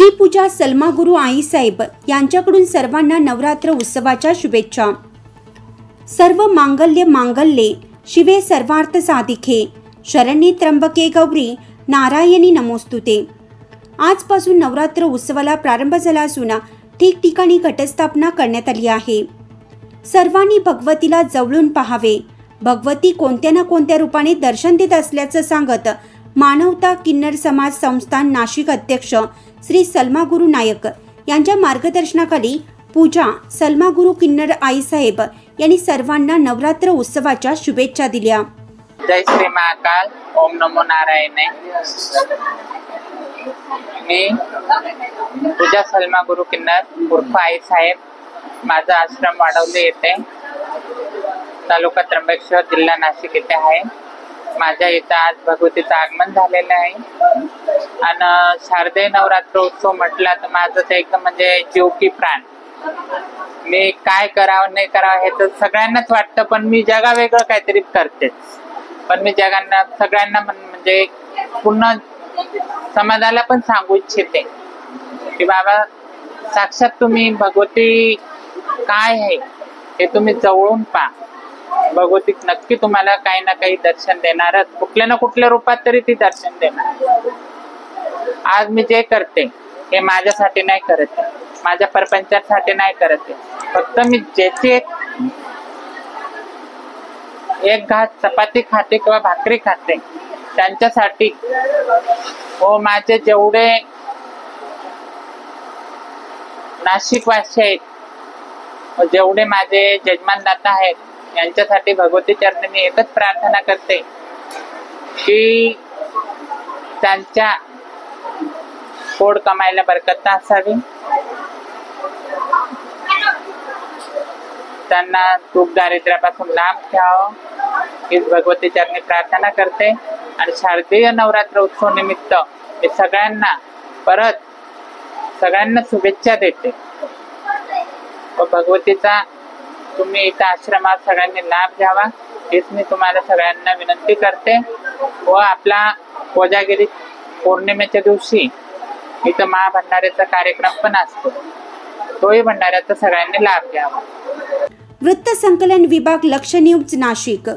श्री पूजा सलमा गुरु आई साहेब यांच्याकडून सर्वांना नवरात्र उत्सवाच्या शुभेच्छा। सर्व मांगल्य मांगल्ये शिवे सर्वार्थ साधिके शरण्ये त्र्यंबके गौरी नारायणी नमोस्तुते। आजपासून नवरात्र उत्सवाला प्रारंभ झाला असून ठिकठिकाणी घटस्थापना करण्यात आली आहे। सर्वांनी भगवतीला जवळून पाहावे। भगवती कोणत्या ना कोणत्या रूपाने दर्शन देत असल्याचं सांगत मानवता किन्नर समाज संस्थान नाशिक अध्यक्ष श्री सलमा गुरु नायक यांच्या मार्गदर्शनाखाली पूजा सलमा गुरु किन्नर आई साहेब यांनी सर्वांना नवरात्र उत्सवाच्या शुभेच्छा दिल्या। जय श्री महाकाल, ओम नमो नारायणे। मी पूजा सलमा गुरु किन्नर उर्फ आई साहेब, माझा आश्रम वाढवले येथे, तालुका त्र्यंबकेश्वर, जिल्हा नाशिक येथे आहे। माझ्या इथं आज भगवतीचं आगमन झालेलं आहे आणि शारदीय नवरात्र उत्सव म्हटला तर माझं ते एकदम म्हणजे जीव की प्राण। मी काय करावं नाही करावं हे तर सगळ्यांनाच वाटतं, पण मी जगा वेगळं काहीतरी करतेच। पण मी जगांना सगळ्यांना म्हणजे पूर्ण समाजाला पण सांगू इच्छिते की बाबा साक्षात तुम्ही भगवती काय आहे हे तुम्ही जवळून पहा। भगवती नक्की तुम्हाला काही ना काही दर्शन देणारच, कुठल्या ना कुठल्या रूपात तरी ती दर्शन देणार। आज मी जे करते हे माझ्यासाठी नाही करत, माझ्या परपंचासाठी नाही करत, फक्त मी ज्याची एक घास चपाती खाते किंवा भाकरी खाते त्यांच्यासाठी व माझे जेवढे नाशिकवासी आहेत, जेवढे माझे जजमानदाता आहेत, यांच्यासाठी भगवती चरणी मी एकच प्रार्थना करते की त्यांच्या पोट कमाईला बरकत असावी, त्यांना दुःख दारिद्र्यापासून लांब ठेवावं हीच भगवती चरणी प्रार्थना करते। आणि शारदीय नवरात्र उत्सव निमित्त मी सगळ्यांना शुभेच्छा देते व भगवतीचा तुम्ही इथं आश्रमात सगळ्यांनी लाभ घ्यावा हेच मी तुम्हाला सगळ्यांना विनंती करते। व आपला कोजागिरी पौर्णिमेच्या दिवशी इथं महाभंडाऱ्याचा कार्यक्रम पण असतो, तोही भंडाऱ्याचा सगळ्यांनी लाभ घ्यावा। वृत्त संकलन विभाग, लक्ष न्यूज, नाशिक।